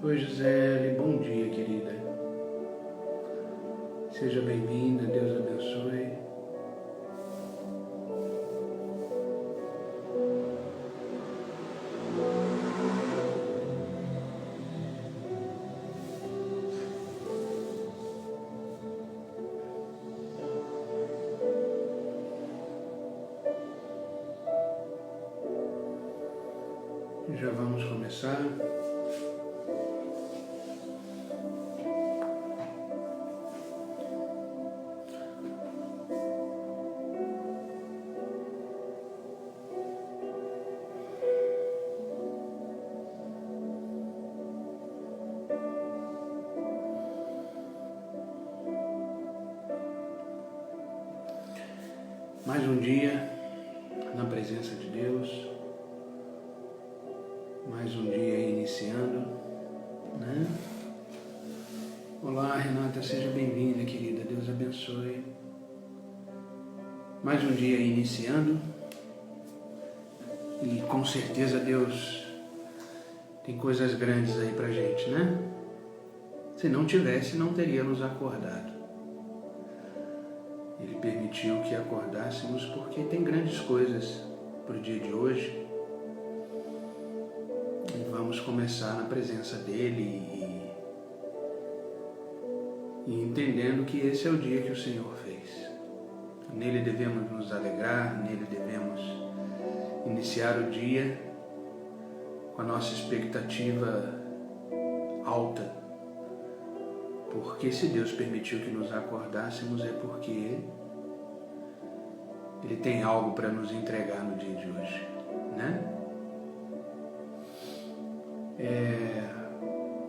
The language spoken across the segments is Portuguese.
Oi, Gisele, bom dia, querida. Seja bem-vinda, Deus abençoe. Já vamos começar. Mais um dia na presença de Deus, mais um dia iniciando, né? Olá, Renata, seja bem-vinda, querida, Deus abençoe. Mais um dia iniciando e com certeza Deus tem coisas grandes aí pra gente, né? Se não tivesse, não teria nos acordado. Ele permitiu que acordássemos porque tem grandes coisas para o dia de hoje. E vamos começar na presença dele e entendendo que esse é o dia que o Senhor fez. Nele devemos nos alegrar, nele devemos iniciar o dia com a nossa expectativa alta. Porque se Deus permitiu que nos acordássemos é porque Ele tem algo para nos entregar no dia de hoje, né?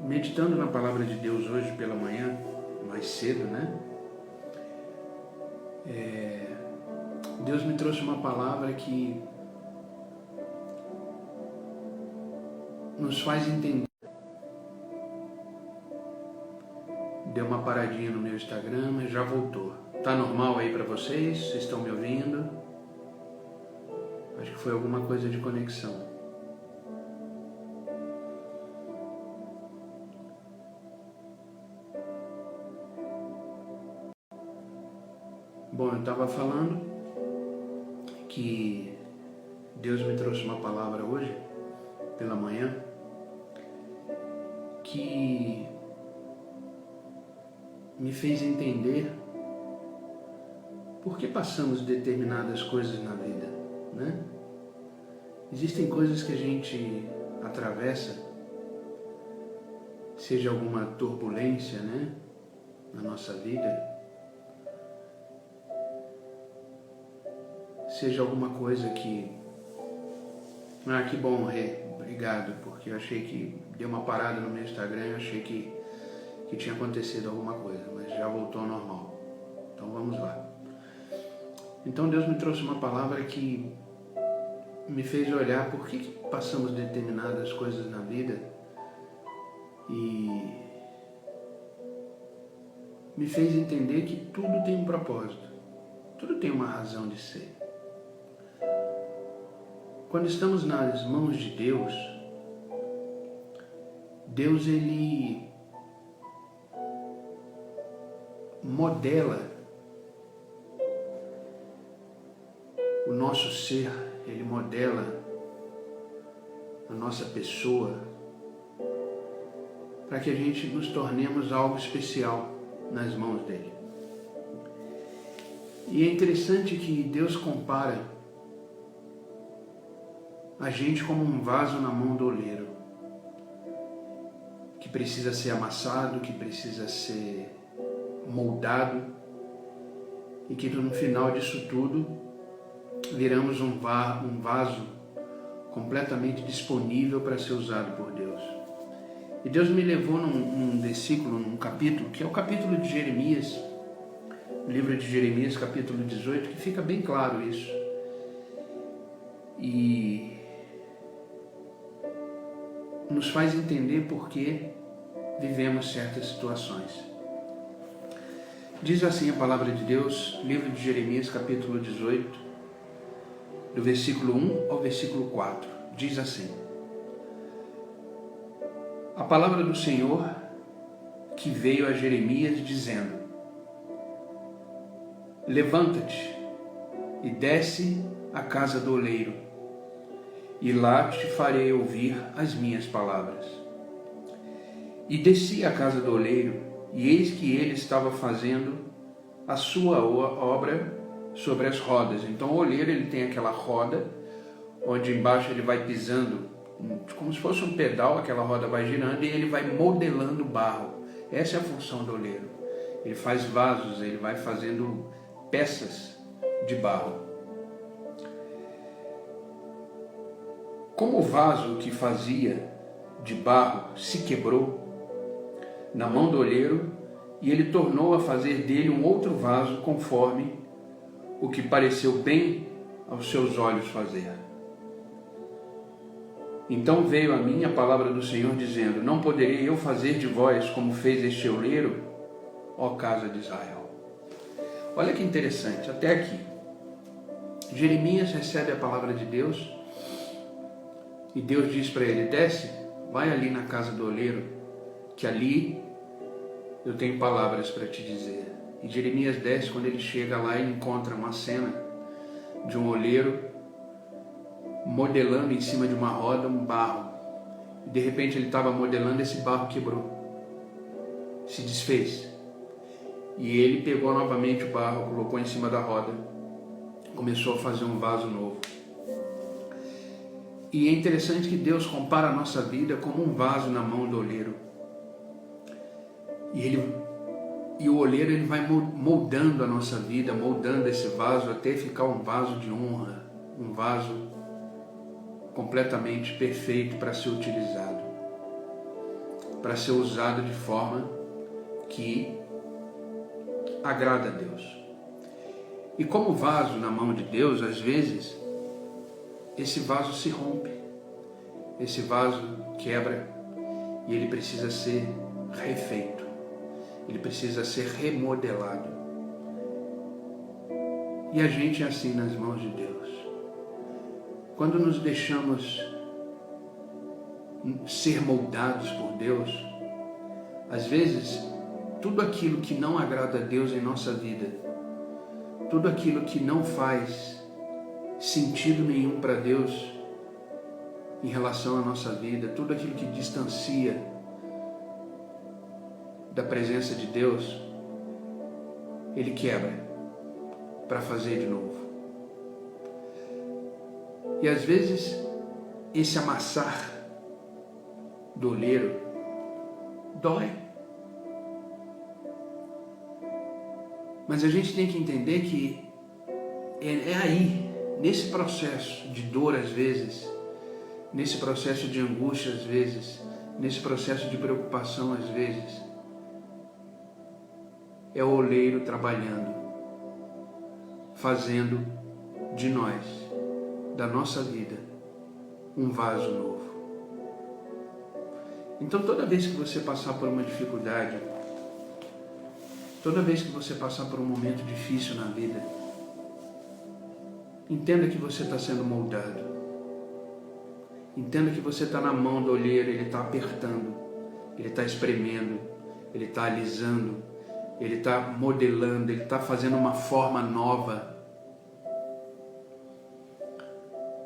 Meditando na palavra de Deus hoje pela manhã, mais cedo, né? Deus me trouxe uma palavra que nos faz entender. Deu uma paradinha no meu Instagram, mas já voltou. Tá normal aí para vocês? Vocês estão me ouvindo? Acho que foi alguma coisa de conexão. Bom, eu estava falando que Deus me trouxe uma palavra hoje, pela manhã, que me fez entender por que passamos determinadas coisas na vida, né? Existem coisas que a gente atravessa, seja alguma turbulência, né, na nossa vida, seja alguma coisa que... que bom, Rê, obrigado, porque eu achei que deu uma parada no meu Instagram, eu achei que tinha acontecido alguma coisa, mas já voltou ao normal. Então vamos lá. Então Deus me trouxe uma palavra que me fez olhar por que passamos determinadas coisas na vida e me fez entender que tudo tem um propósito, tudo tem uma razão de ser. Quando estamos nas mãos de Deus, Deus ele modela o nosso ser, ele modela a nossa pessoa para que a gente nos tornemos algo especial nas mãos dele. E é interessante que Deus compara a gente como um vaso na mão do oleiro, que precisa ser amassado, que precisa ser moldado, e que no final disso tudo viramos um vaso completamente disponível para ser usado por Deus. E Deus me levou num versículo, num capítulo, que é o capítulo de Jeremias, o livro de Jeremias, capítulo 18, que fica bem claro isso. E nos faz entender por que vivemos certas situações. Diz assim a palavra de Deus, livro de Jeremias, capítulo 18, do versículo 1 ao versículo 4. Diz assim: a palavra do Senhor que veio a Jeremias dizendo: levanta-te e desce à casa do oleiro, e lá te farei ouvir as minhas palavras. E desci à casa do oleiro, e eis que ele estava fazendo a sua obra sobre as rodas. Então o oleiro, ele tem aquela roda, onde embaixo ele vai pisando, como se fosse um pedal, aquela roda vai girando e ele vai modelando barro. Essa é a função do oleiro. Ele faz vasos, ele vai fazendo peças de barro. Como o vaso que fazia de barro se quebrou na mão do oleiro, e ele tornou a fazer dele um outro vaso conforme o que pareceu bem aos seus olhos fazer. Então veio a mim a palavra do Senhor dizendo: não poderei eu fazer de vós como fez este oleiro, ó casa de Israel. Olha que interessante, até aqui. Jeremias recebe a palavra de Deus e Deus diz para ele: desce, vai ali na casa do oleiro, que ali eu tenho palavras para te dizer. E Jeremias desce. Quando ele chega lá, ele encontra uma cena de um oleiro modelando em cima de uma roda um barro. E de repente ele estava modelando, esse barro quebrou, se desfez. E ele pegou novamente o barro, colocou em cima da roda, começou a fazer um vaso novo. E é interessante que Deus compara a nossa vida como um vaso na mão do oleiro. E o oleiro, ele vai moldando a nossa vida, moldando esse vaso até ficar um vaso de honra, um vaso completamente perfeito para ser utilizado, para ser usado de forma que agrada a Deus. E como vaso na mão de Deus, às vezes, esse vaso se rompe, esse vaso quebra e ele precisa ser refeito, ele precisa ser remodelado. E a gente é assim nas mãos de Deus. Quando nos deixamos ser moldados por Deus, às vezes, tudo aquilo que não agrada a Deus em nossa vida, tudo aquilo que não faz sentido nenhum para Deus em relação à nossa vida, tudo aquilo que distancia da presença de Deus, Ele quebra para fazer de novo. E às vezes esse amassar do oleiro dói. Mas a gente tem que entender que é aí, nesse processo de dor às vezes, nesse processo de angústia às vezes, nesse processo de preocupação às vezes, é o oleiro trabalhando, fazendo de nós, da nossa vida, um vaso novo. Então toda vez que você passar por uma dificuldade, toda vez que você passar por um momento difícil na vida, entenda que você está sendo moldado. Entenda que você está na mão do oleiro, ele está apertando, ele está espremendo, ele está alisando, ele está modelando, ele está fazendo uma forma nova.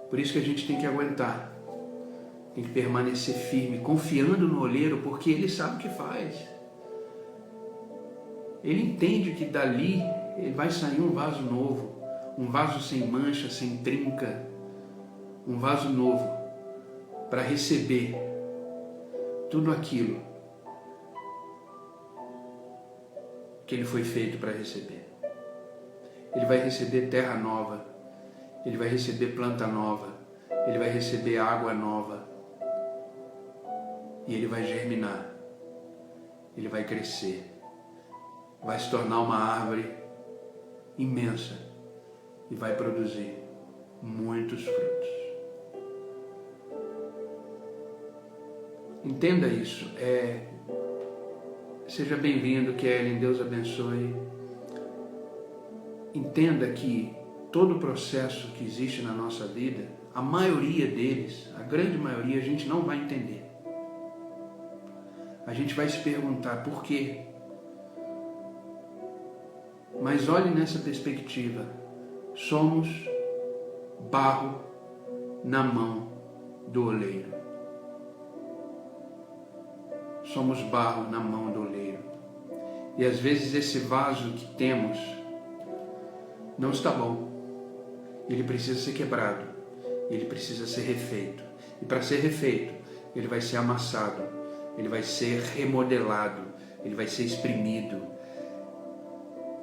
Por isso que a gente tem que aguentar, tem que permanecer firme, confiando no oleiro, porque ele sabe o que faz. Ele entende que dali ele vai sair um vaso novo, um vaso sem mancha, sem trinca, um vaso novo para receber tudo aquilo que ele foi feito para receber. Ele vai receber terra nova, ele vai receber planta nova, ele vai receber água nova e ele vai germinar, ele vai crescer, vai se tornar uma árvore imensa e vai produzir muitos frutos. Entenda isso. Seja bem-vindo, Kellen, Deus abençoe. Entenda que todo o processo que existe na nossa vida, a maioria deles, a grande maioria, a gente não vai entender. a gente vai se perguntar por quê. Mas olhe nessa perspectiva, somos barro na mão do oleiro. Somos barro na mão do oleiro. E às vezes esse vaso que temos não está bom. Ele precisa ser quebrado. Ele precisa ser refeito. E para ser refeito, ele vai ser amassado. Ele vai ser remodelado. Ele vai ser exprimido.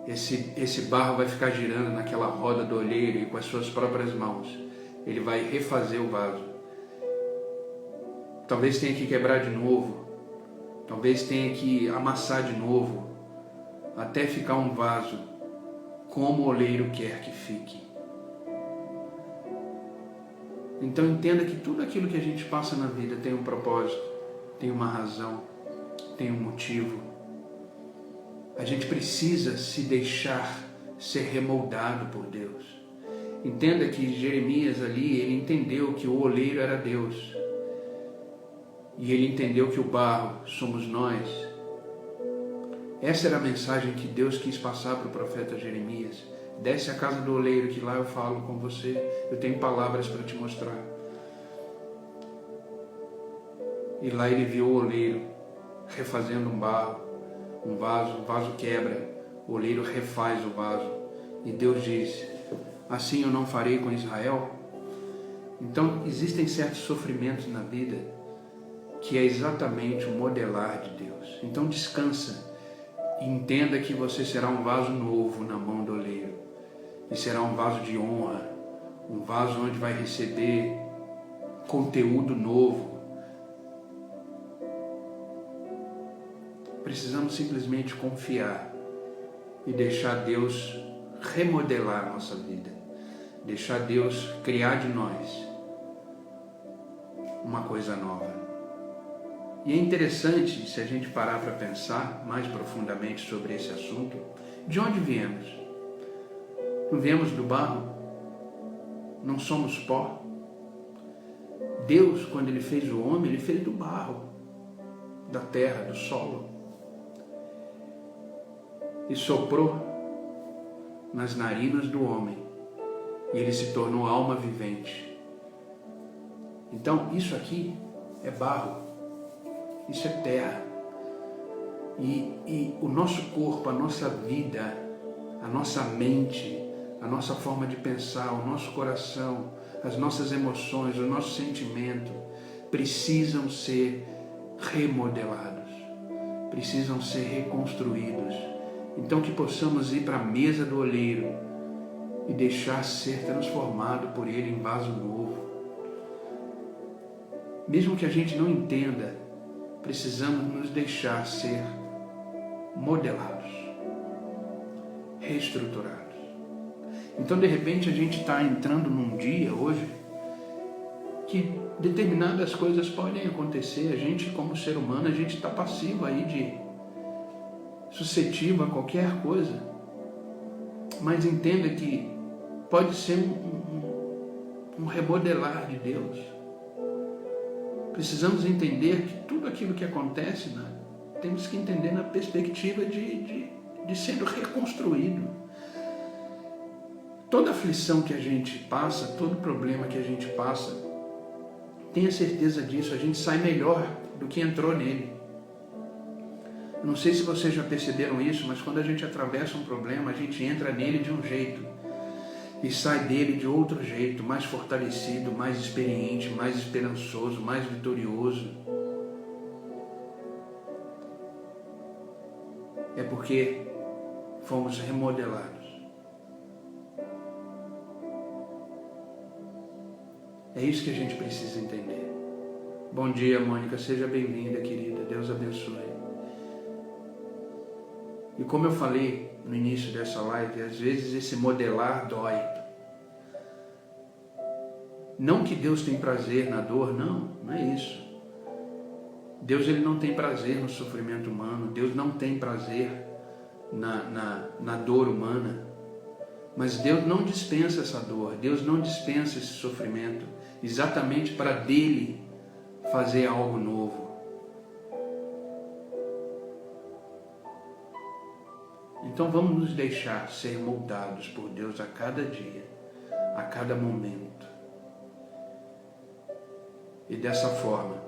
Esse barro vai ficar girando naquela roda do oleiro e com as suas próprias mãos. Ele vai refazer o vaso. Talvez tenha que quebrar de novo. Talvez tenha que amassar de novo. Até ficar um vaso como o oleiro quer que fique. Então entenda que tudo aquilo que a gente passa na vida tem um propósito, tem uma razão, tem um motivo. A gente precisa se deixar ser remoldado por Deus. Entenda que Jeremias ali, ele entendeu que o oleiro era Deus. E ele entendeu que o barro somos nós. Essa era a mensagem que Deus quis passar para o profeta Jeremias. Desce à casa do oleiro, que lá eu falo com você. Eu tenho palavras para te mostrar. E lá ele viu o oleiro refazendo um barro, um vaso. O vaso quebra, o oleiro refaz o vaso. E Deus diz: assim eu não farei com Israel? Então existem certos sofrimentos na vida que é exatamente o modelar de Deus. Então descansa e entenda que você será um vaso novo na mão do oleiro. E será um vaso de honra, um vaso onde vai receber conteúdo novo. Precisamos simplesmente confiar e deixar Deus remodelar a nossa vida. Deixar Deus criar de nós uma coisa nova. E é interessante, se a gente parar para pensar mais profundamente sobre esse assunto, de onde viemos? Não viemos do barro? Não somos pó? Deus, quando Ele fez o homem, Ele fez do barro, da terra, do solo. E soprou nas narinas do homem. E ele se tornou alma vivente. Então, isso aqui é barro. Isso é terra. E o nosso corpo, a nossa vida, a nossa mente, a nossa forma de pensar, o nosso coração, as nossas emoções, o nosso sentimento, precisam ser remodelados, precisam ser reconstruídos. Então que possamos ir para a mesa do oleiro e deixar ser transformado por Ele em vaso novo. Mesmo que a gente não entenda, precisamos nos deixar ser modelados, reestruturados. Então, de repente, a gente está entrando num dia hoje que determinadas coisas podem acontecer. A gente, como ser humano, a gente está passivo aí de suscetível a qualquer coisa. Mas entenda que pode ser um remodelar de Deus. Precisamos entender que tudo aquilo que acontece, né, temos que entender na perspectiva de sendo reconstruído. Toda aflição que a gente passa, todo problema que a gente passa, tenha certeza disso, a gente sai melhor do que entrou nele. Eu não sei se vocês já perceberam isso, mas quando a gente atravessa um problema, a gente entra nele de um jeito e sai dele de outro jeito, mais fortalecido, mais experiente, mais esperançoso, mais vitorioso. É porque fomos remodelados. É isso que a gente precisa entender. Bom dia, Mônica. Seja bem-vinda, querida. Deus abençoe. E como eu falei no início dessa live, às vezes esse modelar dói. Não que Deus tem prazer na dor, não é isso. Deus ele não tem prazer no sofrimento humano, Deus não tem prazer na dor humana. Mas Deus não dispensa essa dor, Deus não dispensa esse sofrimento, exatamente para dele fazer algo novo. Então vamos nos deixar ser moldados por Deus a cada dia, a cada momento. E dessa forma,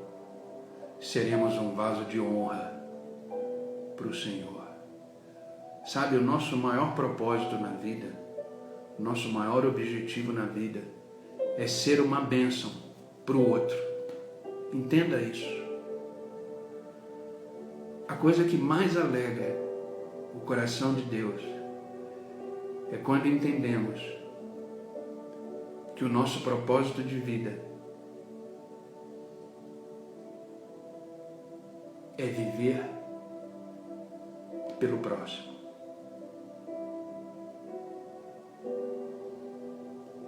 seremos um vaso de honra para o Senhor. Sabe, o nosso maior propósito na vida, o nosso maior objetivo na vida é ser uma bênção para o outro. Entenda isso. A coisa que mais alegra o coração de Deus é quando entendemos que o nosso propósito de vida é viver pelo próximo.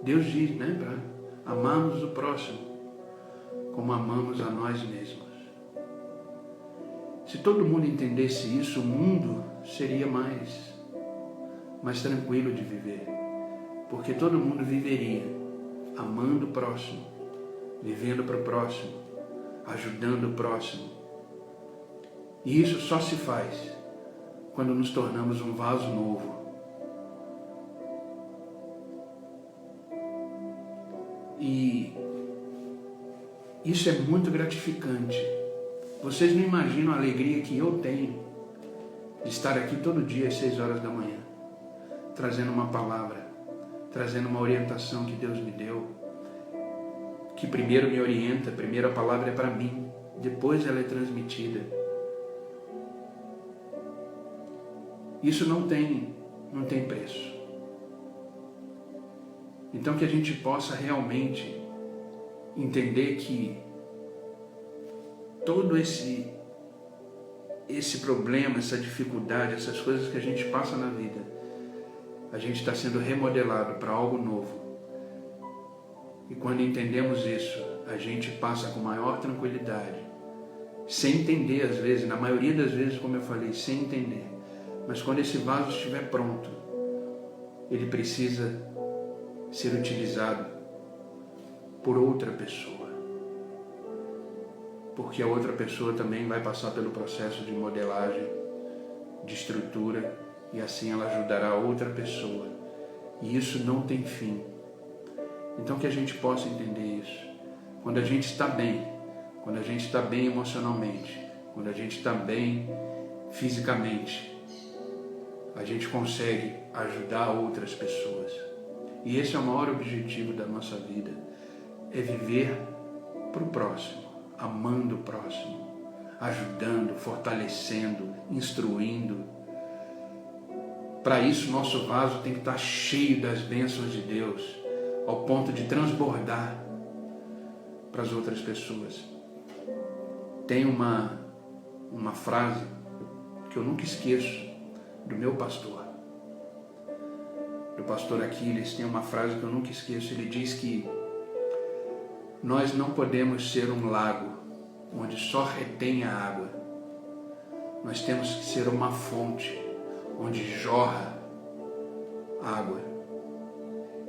Deus diz, né, para amarmos o próximo como amamos a nós mesmos. Se todo mundo entendesse isso, o mundo seria mais tranquilo de viver, porque todo mundo viveria amando o próximo, vivendo para o próximo, ajudando o próximo. E isso só se faz quando nos tornamos um vaso novo. E isso é muito gratificante. Vocês não imaginam a alegria que eu tenho de estar aqui todo dia às 6 horas da manhã, trazendo uma palavra, trazendo uma orientação que Deus me deu, que primeiro me orienta, primeiro a palavra é para mim, depois ela é transmitida. Isso não tem preço. Então que a gente possa realmente entender que todo esse problema, essa dificuldade, essas coisas que a gente passa na vida, a gente está sendo remodelado para algo novo. E quando entendemos isso, a gente passa com maior tranquilidade, sem entender às vezes, na maioria das vezes, como eu falei, sem entender. Mas quando esse vaso estiver pronto, ele precisa ser utilizado por outra pessoa. Porque a outra pessoa também vai passar pelo processo de modelagem, de estrutura, e assim ela ajudará a outra pessoa. E isso não tem fim. Então que a gente possa entender isso. Quando a gente está bem, quando a gente está bem emocionalmente, quando a gente está bem fisicamente, a gente consegue ajudar outras pessoas. E esse é o maior objetivo da nossa vida, é viver para o próximo, amando o próximo, ajudando, fortalecendo, instruindo. Para isso, nosso vaso tem que estar cheio das bênçãos de Deus, ao ponto de transbordar para as outras pessoas. Tem uma frase que eu nunca esqueço, do meu pastor. Do pastor Aquiles, tem uma frase que eu nunca esqueço. Ele diz que nós não podemos ser um lago onde só retém a água. Nós temos que ser uma fonte onde jorra água.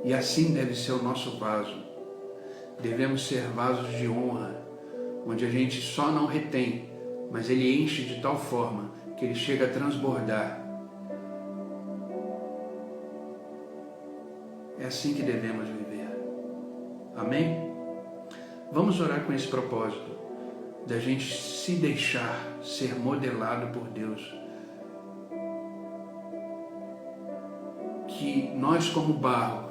E assim deve ser o nosso vaso. Devemos ser vasos de honra, onde a gente só não retém, mas ele enche de tal forma que ele chega a transbordar. É assim que devemos viver. Amém? Vamos orar com esse propósito, da gente se deixar ser modelado por Deus. Que nós, como barro,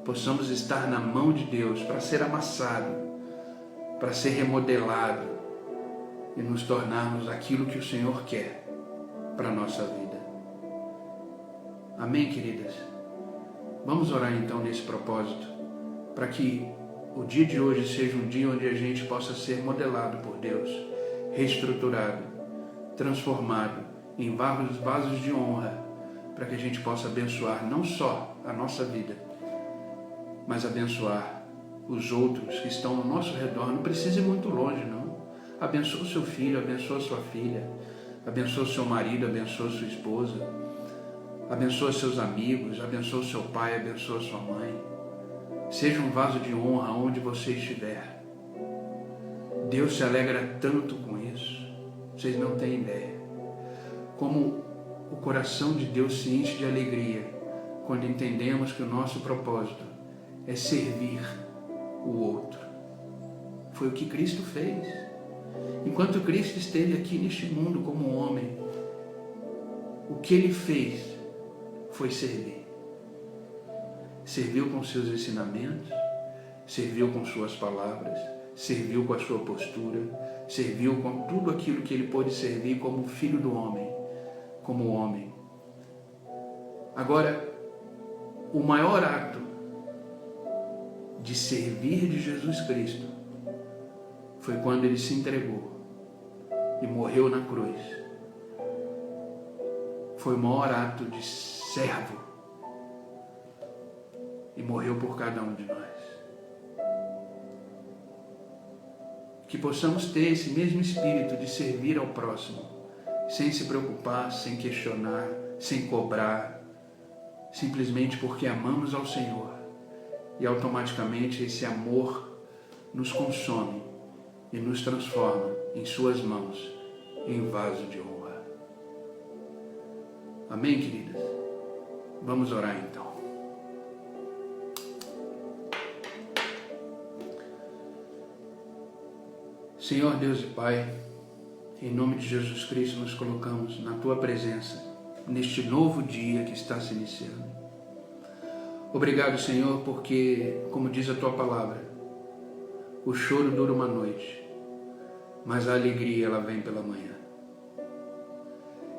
possamos estar na mão de Deus para ser amassado, para ser remodelado e nos tornarmos aquilo que o Senhor quer para a nossa vida. Amém, queridas? Vamos orar então nesse propósito, para que o dia de hoje seja um dia onde a gente possa ser modelado por Deus, reestruturado, transformado em vasos de honra, para que a gente possa abençoar não só a nossa vida, mas abençoar os outros que estão ao nosso redor. Não precisa ir muito longe, não. Abençoa o seu filho, abençoa a sua filha, abençoa o seu marido, abençoa a sua esposa, abençoa seus amigos, abençoa o seu pai, abençoa a sua mãe. Seja um vaso de honra onde você estiver. Deus se alegra tanto com isso, vocês não têm ideia. Como o coração de Deus se enche de alegria quando entendemos que o nosso propósito é servir o outro. Foi o que Cristo fez. Enquanto Cristo esteve aqui neste mundo como homem, o que Ele fez foi servir. Serviu com seus ensinamentos, serviu com suas palavras, serviu com a sua postura, serviu com tudo aquilo que Ele pôde servir como filho do homem, como homem. Agora, o maior ato de servir de Jesus Cristo foi quando Ele se entregou e morreu na cruz. Foi o maior ato de servo e morreu por cada um de nós. Que possamos ter esse mesmo espírito de servir ao próximo, sem se preocupar, sem questionar, sem cobrar, simplesmente porque amamos ao Senhor. E automaticamente esse amor nos consome e nos transforma em suas mãos, em vaso de honra. Amém, queridas? Vamos orar então. Senhor Deus e Pai, em nome de Jesus Cristo nos colocamos na Tua presença, neste novo dia que está se iniciando. Obrigado, Senhor, porque, como diz a Tua palavra, o choro dura uma noite, mas a alegria ela vem pela manhã.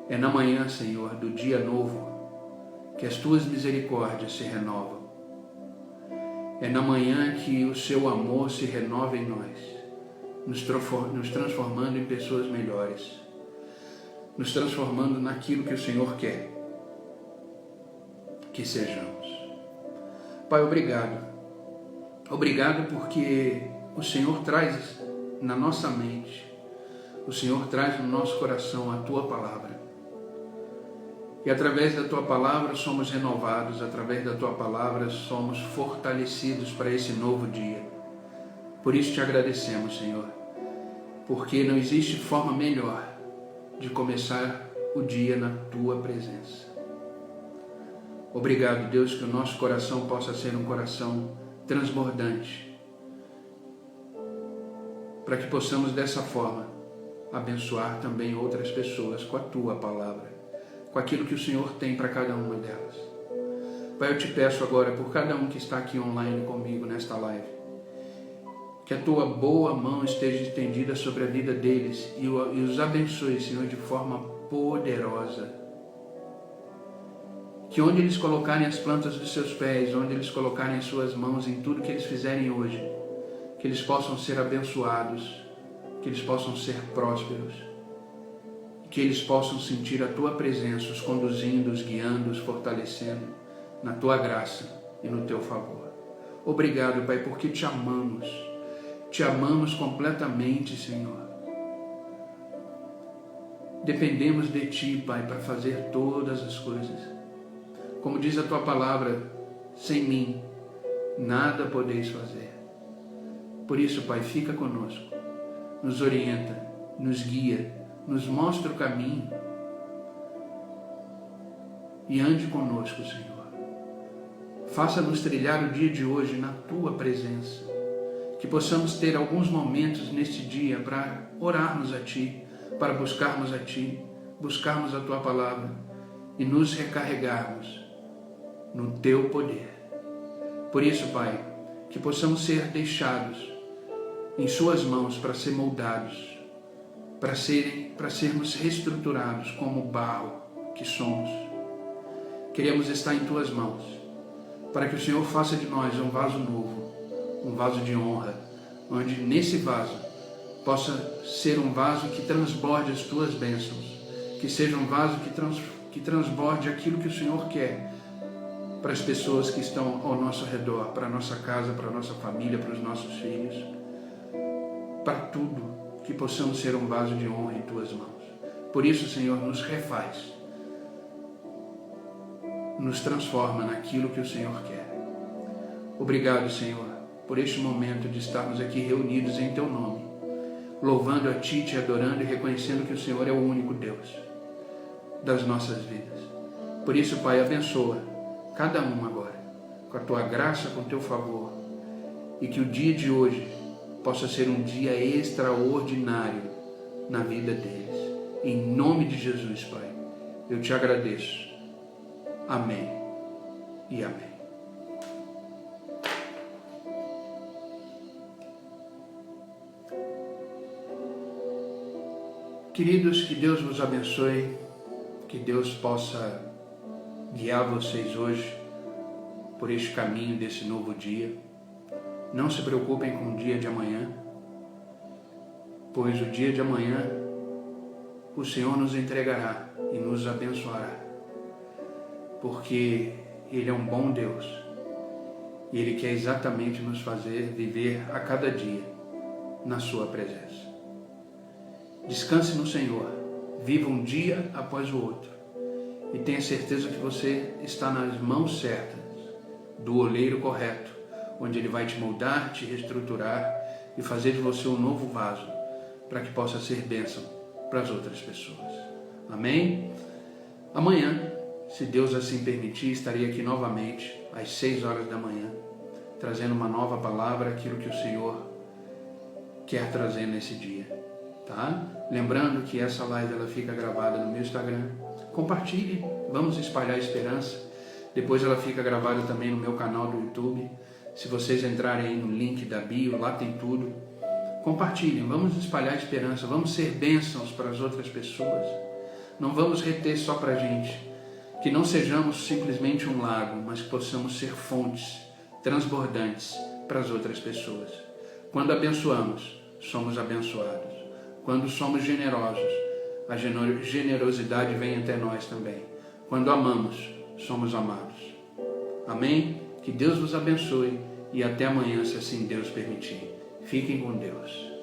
É na manhã, Senhor, do dia novo, que as Tuas misericórdias se renovam. É na manhã que o Seu amor se renova em nós, nos transformando em pessoas melhores, nos transformando naquilo que o Senhor quer que sejamos. Pai, obrigado. Obrigado porque o Senhor traz na nossa mente, o Senhor traz no nosso coração a Tua palavra. E através da Tua palavra somos renovados, através da Tua palavra somos fortalecidos para esse novo dia. Por isso te agradecemos, Senhor, porque não existe forma melhor de começar o dia na Tua presença. Obrigado, Deus, que o nosso coração possa ser um coração transbordante, para que possamos dessa forma abençoar também outras pessoas com a Tua palavra, com aquilo que o Senhor tem para cada uma delas. Pai, eu te peço agora por cada um que está aqui online comigo nesta live, que a Tua boa mão esteja estendida sobre a vida deles e os abençoe, Senhor, de forma poderosa. Que onde eles colocarem as plantas dos seus pés, onde eles colocarem as suas mãos em tudo que eles fizerem hoje, que eles possam ser abençoados, que eles possam ser prósperos, que eles possam sentir a Tua presença, os conduzindo, os guiando, os fortalecendo na Tua graça e no Teu favor. Obrigado, Pai, porque te amamos completamente, Senhor. Dependemos de Ti, Pai, para fazer todas as coisas. Como diz a Tua palavra, sem mim, nada podeis fazer. Por isso, Pai, fica conosco, nos orienta, nos guia, nos mostra o caminho e ande conosco, Senhor. Faça-nos trilhar o dia de hoje na Tua presença, que possamos ter alguns momentos neste dia para orarmos a Ti, para buscarmos a Ti, buscarmos a Tua palavra e nos recarregarmos no Teu poder. Por isso, Pai, que possamos ser deixados em Suas mãos para ser moldados, para sermos reestruturados como barro que somos. Queremos estar em Tuas mãos, para que o Senhor faça de nós um vaso novo, um vaso de honra, onde nesse vaso possa ser um vaso que transborde as Tuas bênçãos, que seja um vaso que transborde aquilo que o Senhor quer para as pessoas que estão ao nosso redor, para a nossa casa, para a nossa família, para os nossos filhos, para tudo, que possamos ser um vaso de honra em Tuas mãos. Por isso, Senhor, nos refaz, nos transforma naquilo que o Senhor quer. Obrigado, Senhor, por este momento de estarmos aqui reunidos em Teu nome, louvando a Ti, Te adorando e reconhecendo que o Senhor é o único Deus. das nossas vidas. Por isso, Pai, abençoa cada um agora, com a Tua graça, com o Teu favor, e que o dia de hoje possa ser um dia extraordinário na vida deles. Em nome de Jesus, Pai, eu Te agradeço. Amém e amém. Queridos, que Deus vos abençoe, que Deus possa guiar vocês hoje por este caminho desse novo dia. Não se preocupem com o dia de amanhã, pois o dia de amanhã o Senhor nos entregará e nos abençoará, porque Ele é um bom Deus e Ele quer exatamente nos fazer viver a cada dia na Sua presença. Descanse no Senhor, viva um dia após o outro e tenha certeza que você está nas mãos certas do oleiro correto, onde Ele vai te moldar, te reestruturar e fazer de você um novo vaso para que possa ser bênção para as outras pessoas. Amém? Amanhã, se Deus assim permitir, estarei aqui novamente às 6 horas da manhã, trazendo uma nova palavra, aquilo que o Senhor quer trazer nesse dia. Tá? Lembrando que essa live ela fica gravada no meu Instagram. Compartilhe, vamos espalhar a esperança. Depois ela fica gravada também no meu canal do YouTube. Se vocês entrarem aí no link da bio, lá tem tudo. Compartilhem, vamos espalhar a esperança, vamos ser bênçãos para as outras pessoas. Não vamos reter só para a gente. Que não sejamos simplesmente um lago, mas que possamos ser fontes transbordantes para as outras pessoas. Quando abençoamos, somos abençoados. Quando somos generosos, a generosidade vem até nós também. Quando amamos, somos amados. Amém? Que Deus vos abençoe e até amanhã, se assim Deus permitir. Fiquem com Deus.